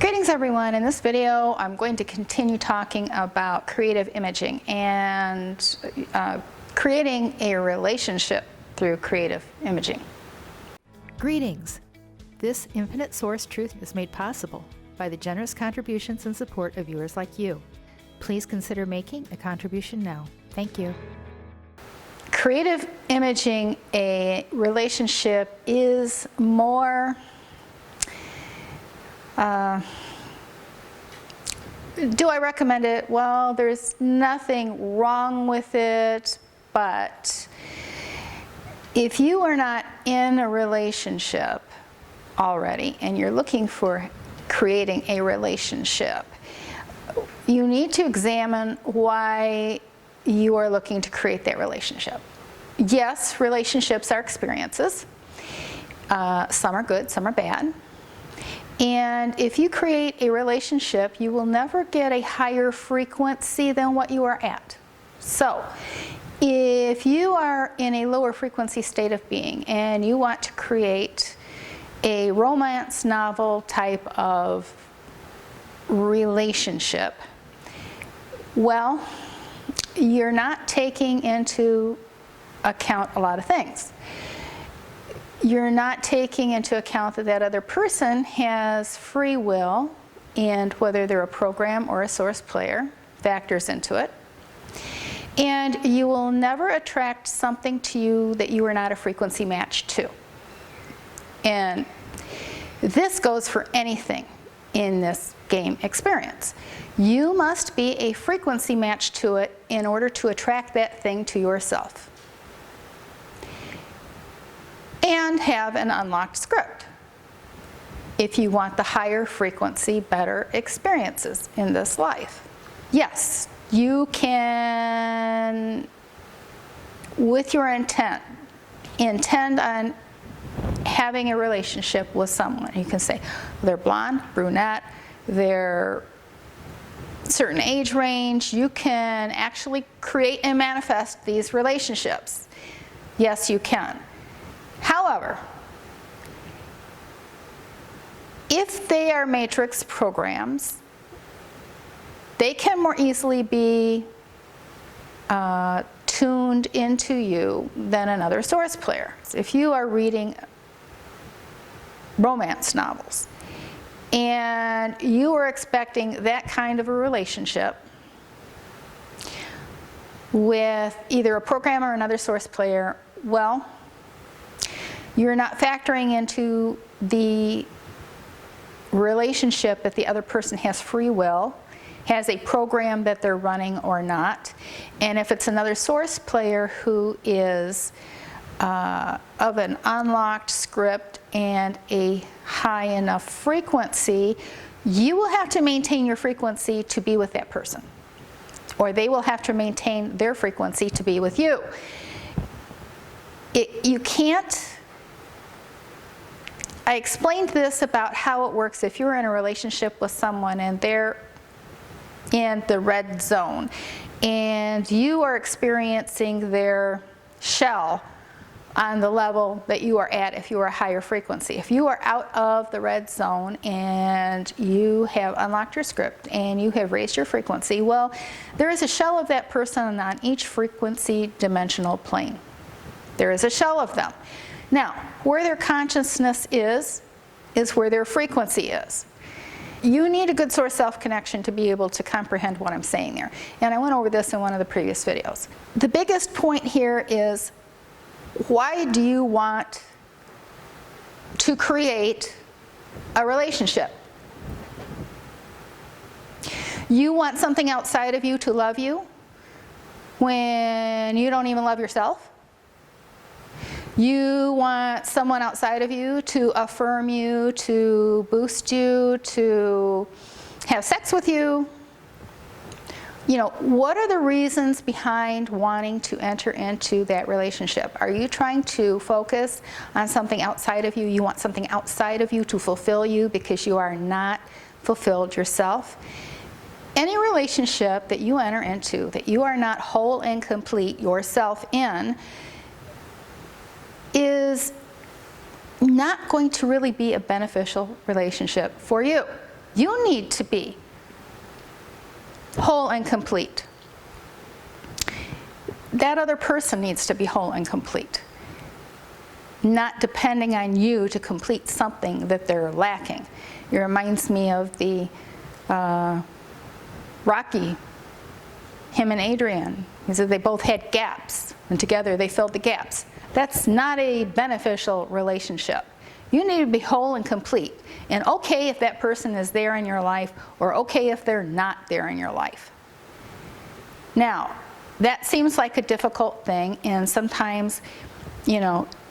Greetings everyone. In this video I'm going to continue talking about creative imaging and creating a relationship through creative imaging. Greetings! This infinite source truth is made possible by the generous contributions and support of viewers like you. Please consider making a contribution now. Thank you. Creative imaging a relationship is more do I recommend it? Well, there's nothing wrong with it, but if you are not in a relationship already and you're looking for creating a relationship, you need to examine why you are looking to create that relationship. Yes, relationships are experiences. Some are good, some are bad. And if you create a relationship, you will never get a higher frequency than what you are at. So, if you are in a lower frequency state of being and you want to create a romance novel type of relationship, well, you're not taking into account a lot of things. You're not taking into account that that other person has free will, and whether they're a program or a source player factors into it. And you will never attract something to you that you are not a frequency match to. And this goes for anything in this game experience. You must be a frequency match to it in order to attract that thing to yourself. And have an unlocked script if you want the higher frequency, better experiences in this life. Yes, you can, with your intent, intend on having a relationship with someone. You can say they're blonde, brunette, they're certain age range. You can actually create and manifest these relationships. Yes, you can. However, if they are matrix programs, they can more easily be tuned into you than another source player. If you are reading romance novels and you are expecting that kind of a relationship with either a program or another source player, well, you're not factoring into the relationship that the other person has free will, has a program that they're running or not. And if it's another source player who is of an unlocked script and a high enough frequency, you will have to maintain your frequency to be with that person. Or they will have to maintain their frequency to be with you. You can't. I explained this about how it works if you're in a relationship with someone and they're in the red zone and you are experiencing their shell on the level that you are at if you are a higher frequency. If you are out of the red zone and you have unlocked your script and you have raised your frequency, well, there is a shell of that person on each frequency dimensional plane. There is a shell of them. Now, where their consciousness is where their frequency is. You need a good source self-connection to be able to comprehend what I'm saying there. And I went over this in one of the previous videos. The biggest point here is, why do you want to create a relationship? You want something outside of you to love you when you don't even love yourself? You want someone outside of you to affirm you, to boost you, to have sex with you. You know, what are the reasons behind wanting to enter into that relationship? Are you trying to focus on something outside of you? You want something outside of you to fulfill you because you are not fulfilled yourself? Any relationship that you enter into that you are not whole and complete yourself in is not going to really be a beneficial relationship for you. You need to be whole and complete. That other person needs to be whole and complete, not depending on you to complete something that they're lacking. It reminds me of the Rocky, him and Adrian. He said they both had gaps, and together they filled the gaps. That's not a beneficial relationship. You need to be whole and complete, and okay if that person is there in your life, or okay if they're not there in your life. Now, that seems like a difficult thing, and sometimes,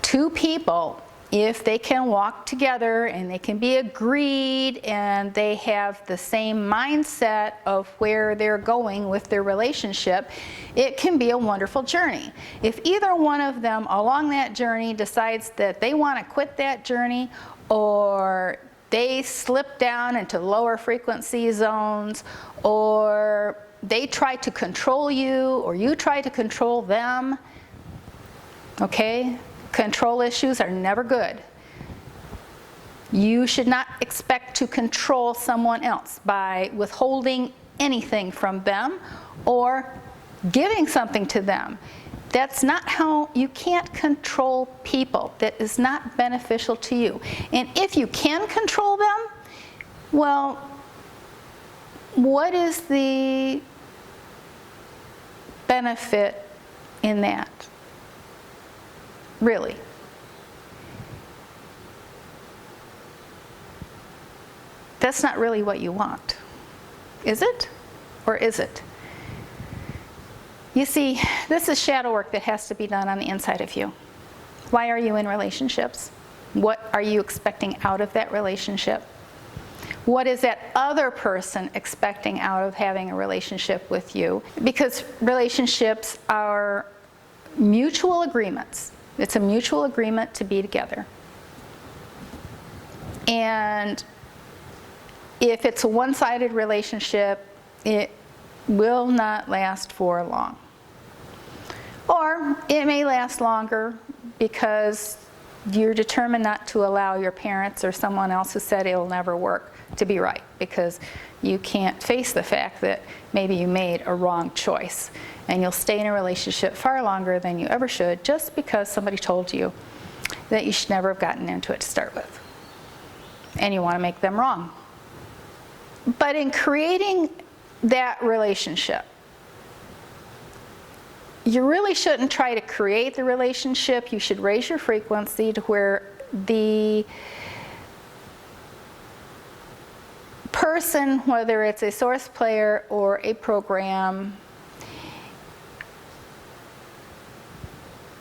two people, if they can walk together and they can be agreed and they have the same mindset of where they're going with their relationship, it can be a wonderful journey. If either one of them along that journey decides that they want to quit that journey, or they slip down into lower frequency zones, or they try to control you, or you try to control them, okay? Control issues are never good. You should not expect to control someone else by withholding anything from them or giving something to them. That's not how, you can't control people. That is not beneficial to you. And if you can control them, well, what is the benefit in that? Really? That's not really what you want. Is it? Or is it? You see, this is shadow work that has to be done on the inside of you. Why are you in relationships? What are you expecting out of that relationship? What is that other person expecting out of having a relationship with you? Because relationships are mutual agreements. It's a mutual agreement to be together. And if it's a one-sided relationship, it will not last for long. Or it may last longer because you're determined not to allow your parents or someone else who said it'll never work to be right, because you can't face the fact that maybe you made a wrong choice, and you'll stay in a relationship far longer than you ever should just because somebody told you that you should never have gotten into it to start with, and you want to make them wrong. But in creating that relationship, you really shouldn't try to create the relationship. You should raise your frequency to where the person, whether it's a source player or a program,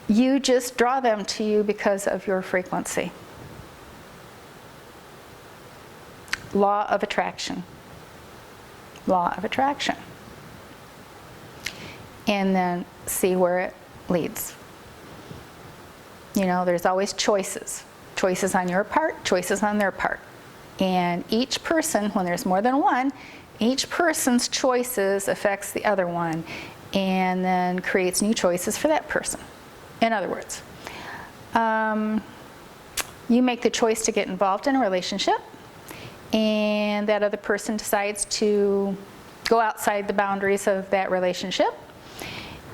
you just draw them to you because of your frequency. Law of attraction. Law of attraction. And then see where it leads. There's always choices. Choices on your part, choices on their part. And each person, when there's more than one, each person's choices affects the other one and then creates new choices for that person. In other words, you make the choice to get involved in a relationship, and that other person decides to go outside the boundaries of that relationship.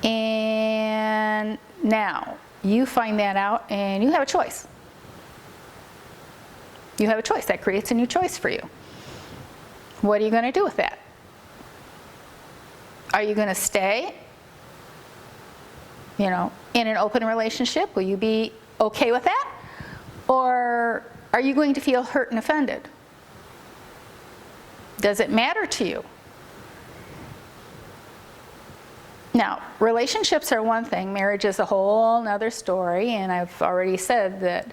And now you find that out and you have a choice. You have a choice. That creates a new choice for you. What are you going to do with that? Are you going to stay, in an open relationship? Will you be okay with that? Or are you going to feel hurt and offended? Does it matter to you? Now, relationships are one thing. Marriage is a whole nother story, and I've already said that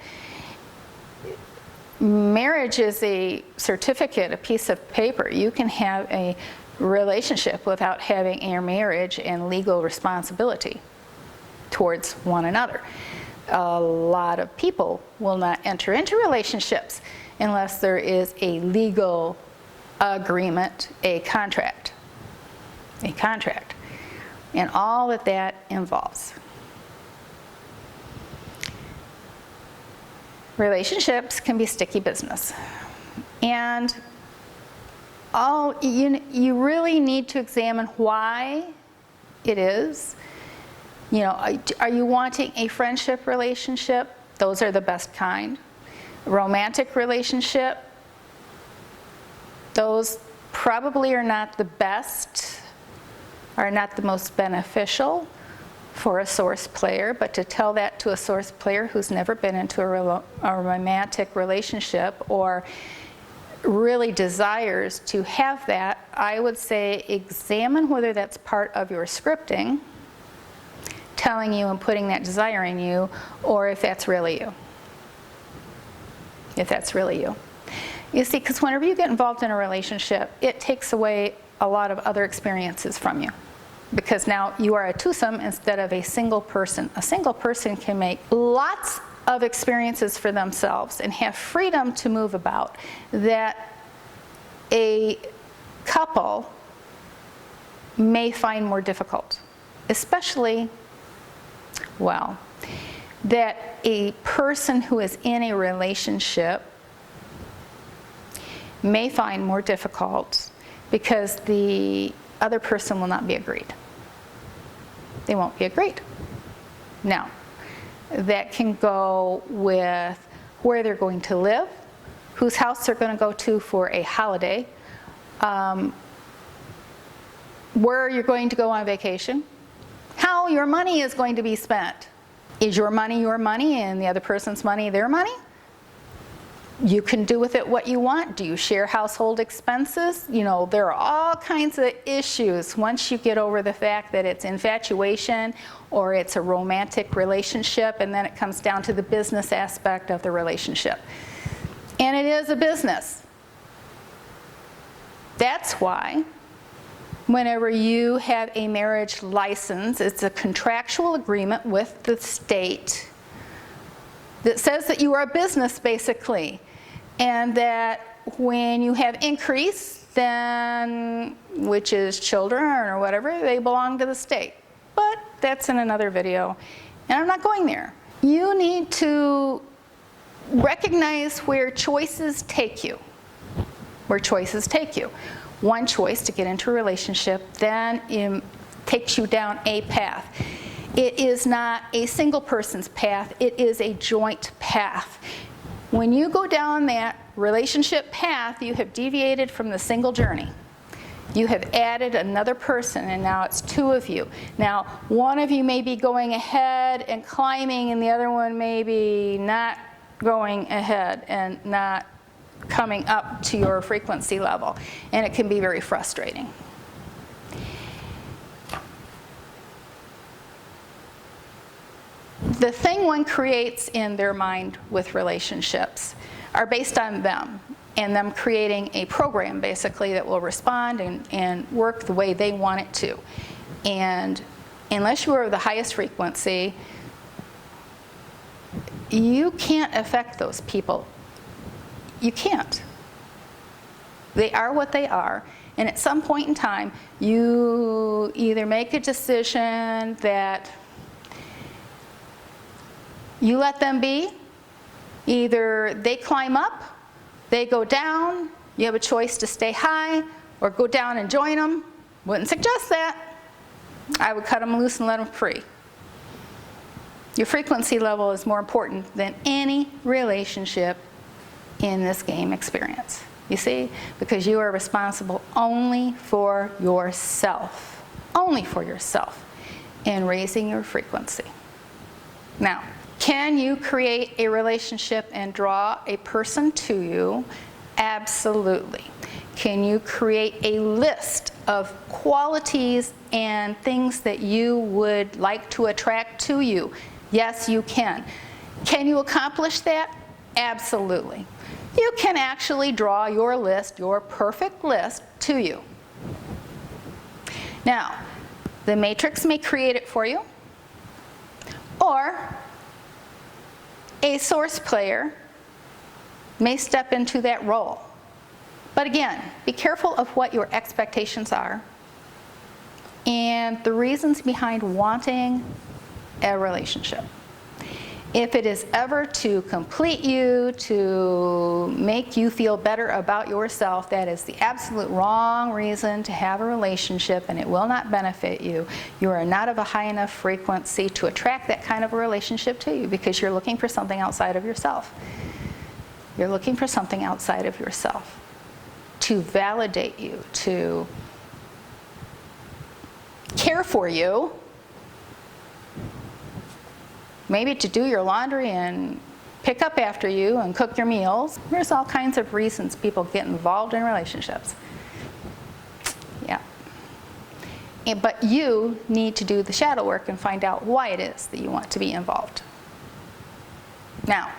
marriage is a certificate, a piece of paper. You can have a relationship without having a marriage and legal responsibility towards one another. A lot of people will not enter into relationships unless there is a legal agreement, a contract, and all that involves. Relationships can be sticky business. And you really need to examine why it is. You know, are you wanting a friendship relationship? Those are the best kind. Romantic relationship, those probably are not the best, are not the most beneficial for a source player, but to tell that to a source player who's never been into a romantic relationship or really desires to have that, I would say examine whether that's part of your scripting, telling you and putting that desire in you, or if that's really you. If that's really you. You see, because whenever you get involved in a relationship, it takes away a lot of other experiences from you. Because now you are a twosome instead of a single person. A single person can make lots of experiences for themselves and have freedom to move about that a couple may find more difficult. Especially, well, that a person who is in a relationship may find more difficult because the other person will not be agreed. They won't be agreed. Now, that can go with where they're going to live, whose house they're going to go to for a holiday, where you're going to go on vacation, how your money is going to be spent. Is your money and the other person's money their money? You can do with it what you want. Do you share household expenses? You know, there are all kinds of issues once you get over the fact that it's infatuation or it's a romantic relationship, and then it comes down to the business aspect of the relationship. And it is a business. That's why whenever you have a marriage license, it's a contractual agreement with the state that says that you are a business, basically, and that when you have increase, then, which is children or whatever, they belong to the state. But that's in another video, and I'm not going there. You need to recognize where choices take you. Where choices take you. One choice to get into a relationship then takes you down a path. It is not a single person's path, it is a joint path. When you go down that relationship path, you have deviated from the single journey. You have added another person, and now it's two of you. Now, one of you may be going ahead and climbing, and the other one may be not going ahead and not coming up to your frequency level, and it can be very frustrating. The thing one creates in their mind with relationships are based on them, and them creating a program basically that will respond and work the way they want it to. And unless you are the highest frequency, you can't affect those people. You can't. They are what they are, and at some point in time, you either make a decision that you let them be, either they climb up, they go down, you have a choice to stay high or go down and join them. Wouldn't suggest that. I would cut them loose and let them free. Your frequency level is more important than any relationship in this game experience. You see? Because you are responsible only for yourself in raising your frequency. Now, can you create a relationship and draw a person to you? Absolutely. Can you create a list of qualities and things that you would like to attract to you? Yes, you can. Can you accomplish that? Absolutely. You can actually draw your list, your perfect list, to you. Now, the matrix may create it for you, or a source player may step into that role. But again, be careful of what your expectations are and the reasons behind wanting a relationship. If it is ever to complete you, to make you feel better about yourself, that is the absolute wrong reason to have a relationship, and it will not benefit you. You are not of a high enough frequency to attract that kind of a relationship to you, because you're looking for something outside of yourself. You're looking for something outside of yourself to validate you, to care for you, maybe to do your laundry and pick up after you and cook your meals. There's all kinds of reasons people get involved in relationships. Yeah. But you need to do the shadow work and find out why it is that you want to be involved. Now,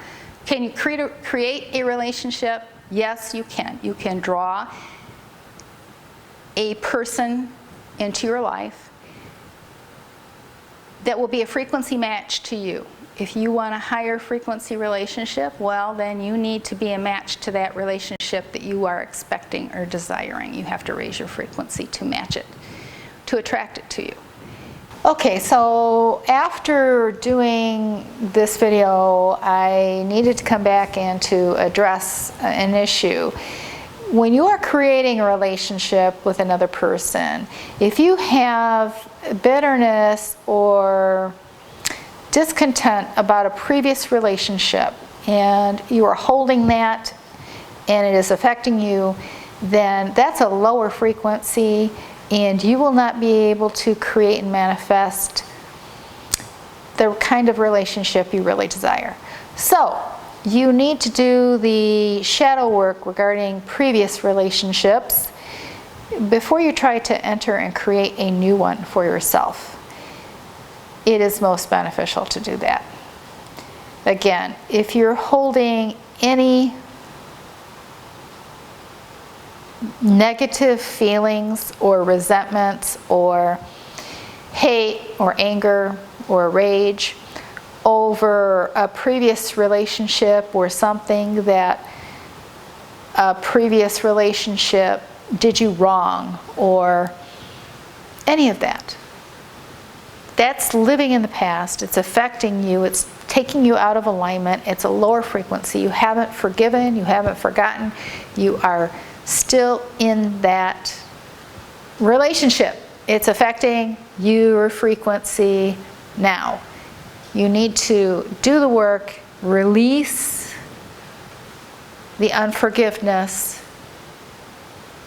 can you create a relationship? Yes, you can. You can draw a person into your life that will be a frequency match to you. If you want a higher frequency relationship, well, then you need to be a match to that relationship that you are expecting or desiring. You have to raise your frequency to match it, to attract it to you. Okay, so after doing this video, I needed to come back and to address an issue. When you are creating a relationship with another person, if you have bitterness or discontent about a previous relationship and you are holding that and it is affecting you, then that's a lower frequency and you will not be able to create and manifest the kind of relationship you really desire. So, you need to do the shadow work regarding previous relationships before you try to enter and create a new one for yourself. It is most beneficial to do that. Again, if you're holding any negative feelings or resentments or hate or anger or rage over a previous relationship or something that a previous relationship did you wrong or any of that, that's living in the past. It's affecting you. It's taking you out of alignment. It's a lower frequency. You haven't forgiven. You haven't forgotten. You are still in that relationship. It's affecting your frequency now. You need to do the work, release the unforgiveness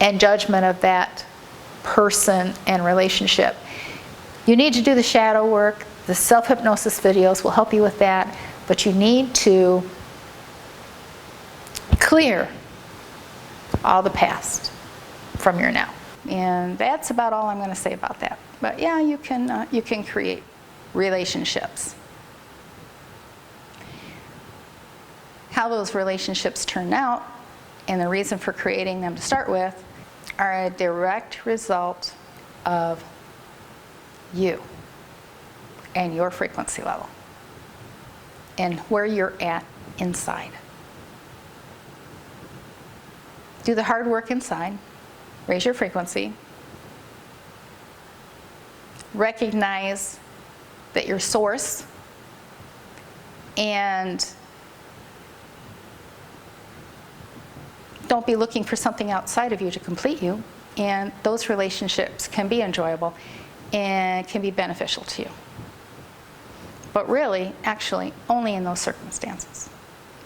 and judgment of that person and relationship. You need to do the shadow work. The self-hypnosis videos will help you with that, but you need to clear all the past from your now. And that's about all I'm going to say about that. But yeah, you can create relationships. How those relationships turn out and the reason for creating them to start with are a direct result of you and your frequency level and where you're at inside. Do the hard work inside, raise your frequency, recognize that your source and don't be looking for something outside of you to complete you, and those relationships can be enjoyable and can be beneficial to you. But really, actually, only in those circumstances.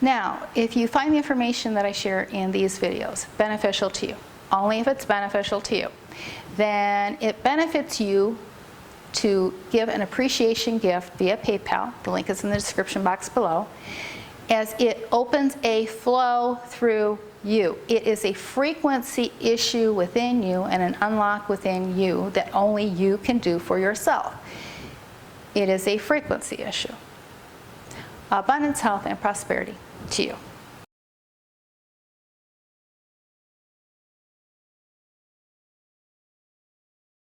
Now, if you find the information that I share in these videos beneficial to you, only if it's beneficial to you, then it benefits you to give an appreciation gift via PayPal. The link is in the description box below, as it opens a flow through you. It is a frequency issue within you and an unlock within you that only you can do for yourself. It is a frequency issue. Abundance, health, and prosperity to you.